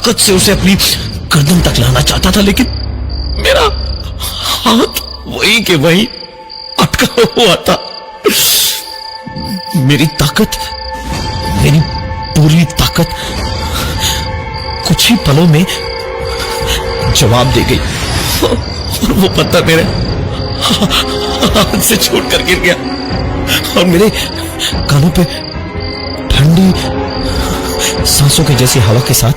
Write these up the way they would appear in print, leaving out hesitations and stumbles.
ताकत से उसे अपनी गर्दन तक लाना चाहता था, लेकिन मेरा हाथ वही के वही अटका हुआ था। मेरी ताकत, मेरी पूरी ताकत कुछ ही पलों में जवाब दे गई और वो पत्थर मेरे हाथ से छूट कर गिर गया और मेरे कानों पे ठंडी सांसों के जैसी हवा के साथ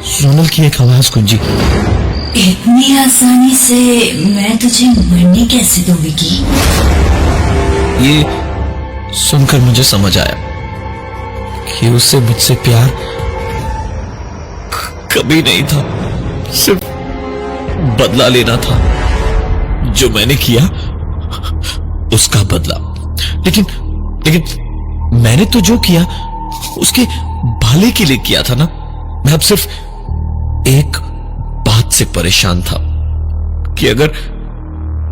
सोनल की एक आवाज गूंजी। इतनी आसानी से मैं तुझे मरने कैसे दूंगी? ये सुनकर मुझे समझ आया कि उसे मुझसे प्यार कभी नहीं था, सिर्फ बदला लेना था। जो मैंने किया उसका बदला। लेकिन मैंने तो जो किया उसके भले के लिए किया था ना। मैं अब सिर्फ एक बात से परेशान था कि अगर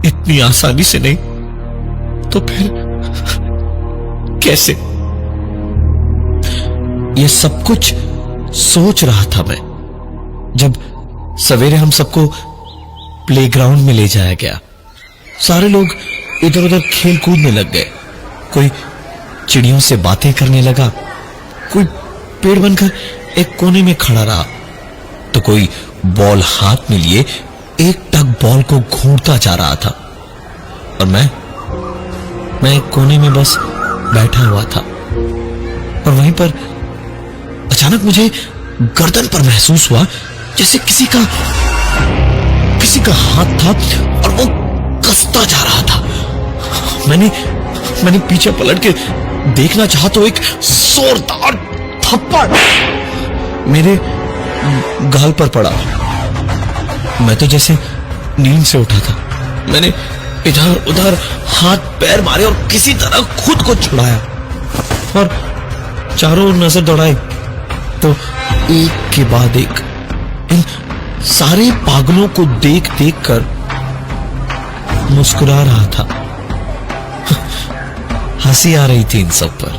इतनी आसानी से नहीं तो फिर कैसे। ये सब कुछ सोच रहा था मैं जब सवेरे हम सबको प्लेग्राउंड में ले जाया गया। सारे लोग इधर उधर खेल कूदने लग गए। कोई चिड़ियों से बातें करने लगा, कोई पेड़ बनकर एक कोने में खड़ा रहा, तो कोई बॉल हाथ में लिए एक टक बॉल को घूरता जा रहा था और मैं एक कोने में बस बैठा हुआ था। और वहीं पर अचानक मुझे गर्दन पर महसूस हुआ जैसे किसी का हाथ था और वो कसता जा रहा था। मैंने पीछे पलट के देखना चाहा तो एक जोरदार थप्पड़ मेरे गाल पर पड़ा। मैं तो जैसे नींद से उठा था। मैंने इधर उधर हाथ पैर मारे और किसी तरह खुद को छुड़ाया और चारों ओर नजर दौड़ाई तो एक के बाद एक इन सारे पागलों को देख देख कर मुस्कुरा रहा था। हंसी आ रही थी इन सब पर।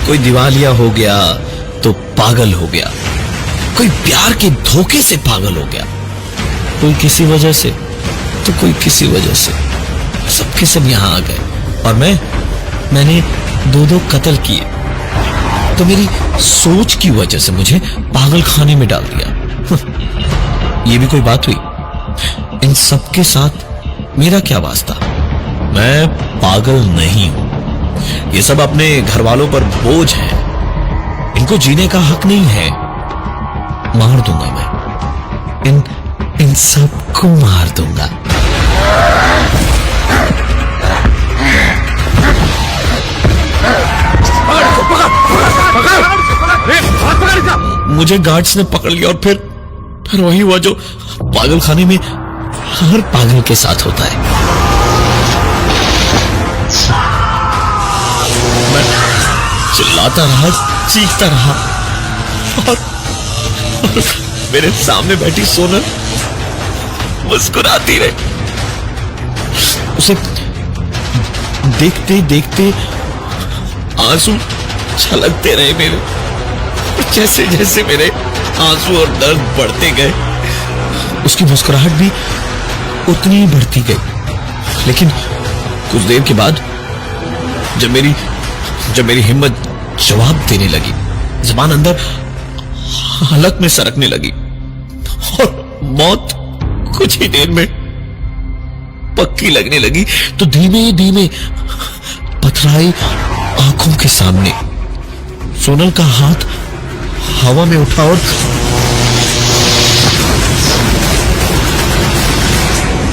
कोई दिवालिया हो गया तो पागल हो गया, कोई प्यार के धोखे से पागल हो गया, कोई किसी वजह से तो कोई किसी वजह से। सबके सब यहां आ गए और मैंने दो कत्ल किए तो मेरी सोच की वजह से मुझे पागल खाने में डाल दिया। ये भी कोई बात हुई? इन सबके साथ मेरा क्या वास्ता? मैं पागल नहीं हूं। ये सब अपने घर वालों पर बोझ है, इनको जीने का हक नहीं है। मार दूंगा मैं इन सबको मार दूंगा। मुझे गार्ड्स ने पकड़ लिया और फिर वही हुआ जो पागल खाने में हर पागल के साथ होता है। मैं चिल्लाता रहा, चीखता रहा और मेरे सामने बैठी सोनल मुस्कुराती रही। उसे देखते देखते आंसू छलकते रहे मेरे। जैसे जैसे मेरे आंसू और दर्द बढ़ते गए उसकी मुस्कुराहट भी उतनी ही बढ़ती गई। लेकिन कुछ देर के बाद जब मेरी हिम्मत जवाब देने लगी, ज़बान अंदर हलक में सरकने लगी और मौत कुछ ही देर में पक्की लगने लगी, तो धीमे धीमे पथराई आंखों के सामने सोनल का हाथ हवा में उठा और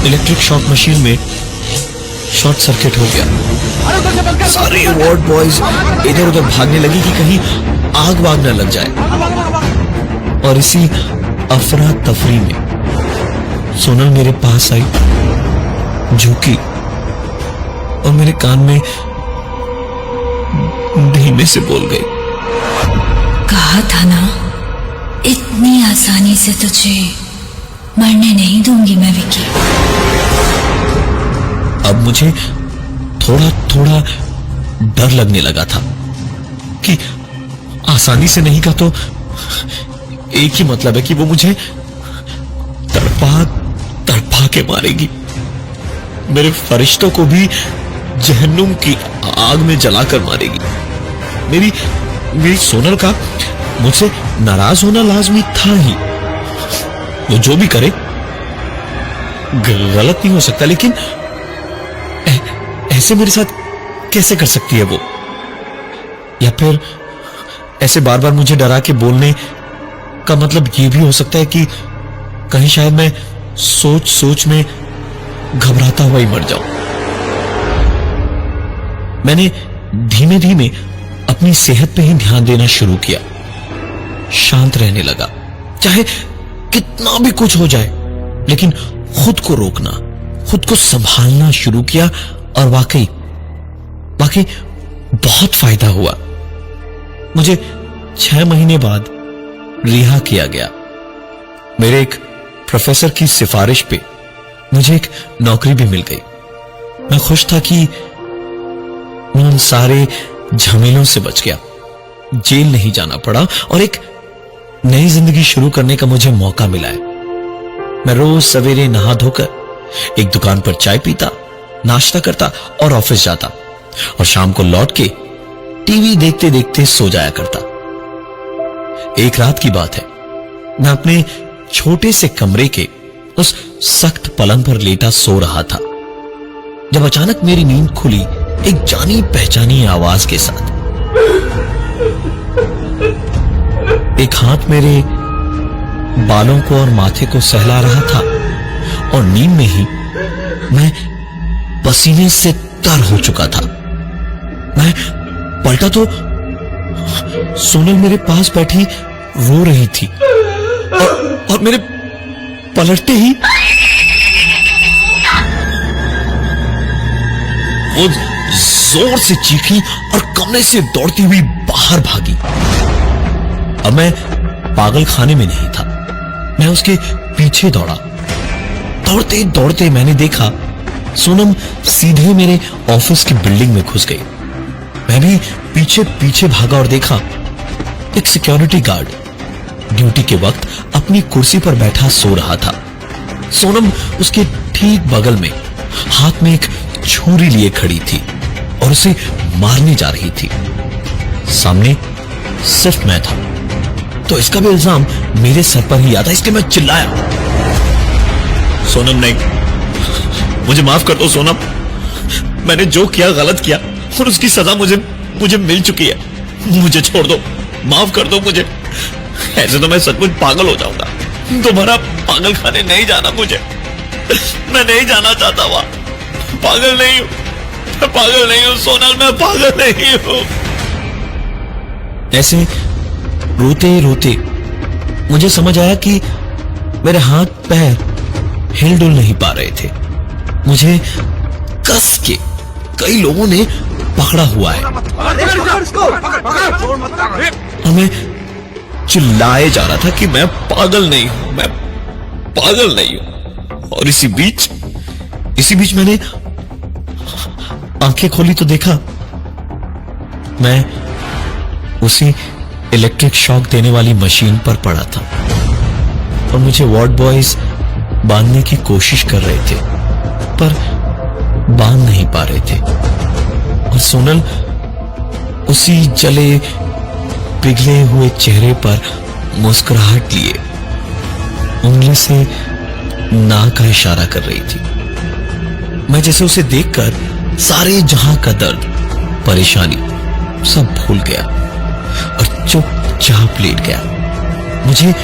इलेक्ट्रिक शॉक मशीन में शॉर्ट सर्किट हो गया। सारे वार्ड बॉयज इधर उधर भागने लगी कि कहीं आग वाग न लग जाए। और इसी अफरा तफरी में सोनल मेरे पास आई, झुकी और मेरे कान में धीमे से बोल गई, कहा था ना इतनी आसानी से तुझे मरने नहीं दूंगी मैं विकी। अब मुझे थोड़ा थोड़ा डर लगने लगा था कि आसानी से नहीं का तो एक ही मतलब है कि वो मुझे तड़पा तड़पा के मारेगी, मेरे फरिश्तों को भी जहन्नुम की आग में जलाकर मारेगी। मेरी सोनल का मुझसे नाराज होना लाजमी था ही। वो जो भी करे गलत नहीं हो सकता, लेकिन ऐसे मेरे साथ कैसे कर सकती है वो? या फिर ऐसे बार बार मुझे डरा के बोलने का मतलब ये भी हो सकता है कि कहीं शायद मैं सोच सोच में घबराता हुआ ही मर जाऊं। मैंने धीमे धीमे अपनी सेहत पे ही ध्यान देना शुरू किया, शांत रहने लगा। चाहे कितना भी कुछ हो जाए, लेकिन खुद को रोकना, खुद को संभालना शुरू किया और वाकई बहुत फायदा हुआ। मुझे 6 महीने बाद रिहा किया गया। मेरे एक प्रोफेसर की सिफारिश पे मुझे एक नौकरी भी मिल गई। मैं खुश था कि मैं उन सारे झमेलों से बच गया, जेल नहीं जाना पड़ा और एक नई जिंदगी शुरू करने का मुझे मौका मिला है। मैं रोज सवेरे नहा धोकर एक दुकान पर चाय पीता, नाश्ता करता और ऑफिस जाता, और शाम को लौट के टीवी देखते देखते सो जाया करता। एक रात की बात है, मैं अपने छोटे से कमरे के उस सख्त पलंग पर लेटा सो रहा था, जब अचानक मेरी नींद खुली एक जानी पहचानी आवाज के साथ। एक हाथ मेरे बालों को और माथे को सहला रहा था और नींद में ही मैं पसीने से तर हो चुका था। मैं पलटा तो सोनल मेरे पास बैठी रो रही थी और मेरे पलटते ही वो जोर से चीखी और कमरे से दौड़ती हुई बाहर भागी। अब मैं पागल खाने में नहीं था, मैं उसके पीछे दौड़ा। दौड़ते दौड़ते मैंने देखा सोनम सीधे मेरे ऑफिस की बिल्डिंग में घुस गई। मैं भी पीछे पीछे भागा और देखा एक सिक्योरिटी गार्ड ड्यूटी के वक्त अपनी कुर्सी पर बैठा सो रहा था। सोनम उसके ठीक बगल में हाथ में एक छुरी लिए खड़ी थी और उसे मारने जा रही थी। सामने सिर्फ मैं था, तो इसका भी इल्जाम मेरे सर पर ही आता, इसलिए मैं चिल्लाया, सोनम नहीं, मुझे माफ कर दो सोनम, मैंने जो किया गलत किया और उसकी सजा मुझे मिल चुकी है, मुझे छोड़ दो, माफ कर दो मुझे, ऐसे तो मैं सचमुच पागल हो जाऊंगा। दोबारा पागल खाने नहीं जाना मुझे, मैं नहीं जाना चाहता वहां, पागल नहीं हूं, मैं पागल नहीं हूं सोनल, मैं पागल नहीं हूं। ऐसे रोते रोते मुझे समझ आया कि मेरे हाथ पैर हिल डुल नहीं पा रहे थे, मुझे कस के कई लोगों ने पकड़ा हुआ है और मैं चिल्लाए जा रहा था कि मैं पागल नहीं हूं, मैं पागल नहीं हूं। और इसी बीच मैंने आंखें खोली तो देखा मैं उसी इलेक्ट्रिक शॉक देने वाली मशीन पर पड़ा था और मुझे वार्ड बॉयज बांधने की कोशिश कर रहे थे, पर बांध नहीं पा रहे थे। और सोनल उसी जले पिघले हुए चेहरे पर मुस्कुराहट लिए उंगली से ना का इशारा कर रही थी। मैं जैसे उसे देखकर सारे जहां का दर्द, परेशानी सब भूल गया और चुपचाप लेट गया। मुझे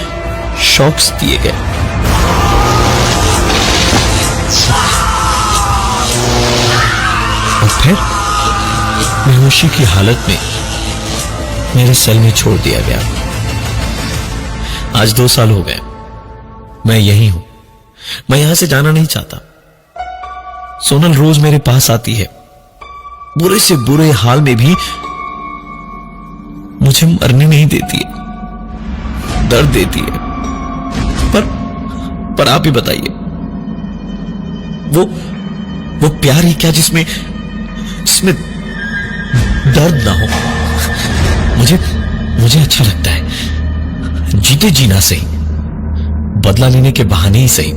शॉक्स दिए गए। और फिर बेहोशी की हालत में मेरे सेल में छोड़ दिया गया। आज 2 साल हो गए, मैं यही हूं, मैं यहां से जाना नहीं चाहता। सोनल रोज मेरे पास आती है, बुरे से बुरे हाल में भी मुझे मरने नहीं देती है, दर्द देती है। पर आप ही बताइए, वो प्यार ही क्या जिसमें दर्द ना हो। मुझे अच्छा लगता है जीते जीना सही, बदला लेने के बहाने ही सही,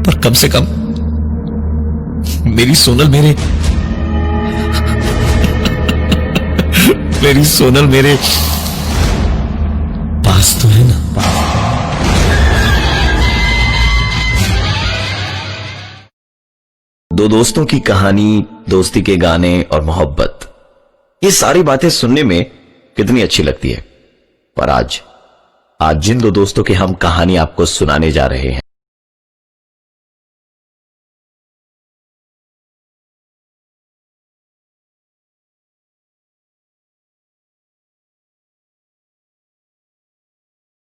पर कम से कम मेरी सोनल मेरी सोनल मेरे पास तो है ना। दो दोस्तों की कहानी, दोस्ती के गाने और मोहब्बत, ये सारी बातें सुनने में कितनी अच्छी लगती है। पर आज जिन दो दोस्तों की हम कहानी आपको सुनाने जा रहे हैं,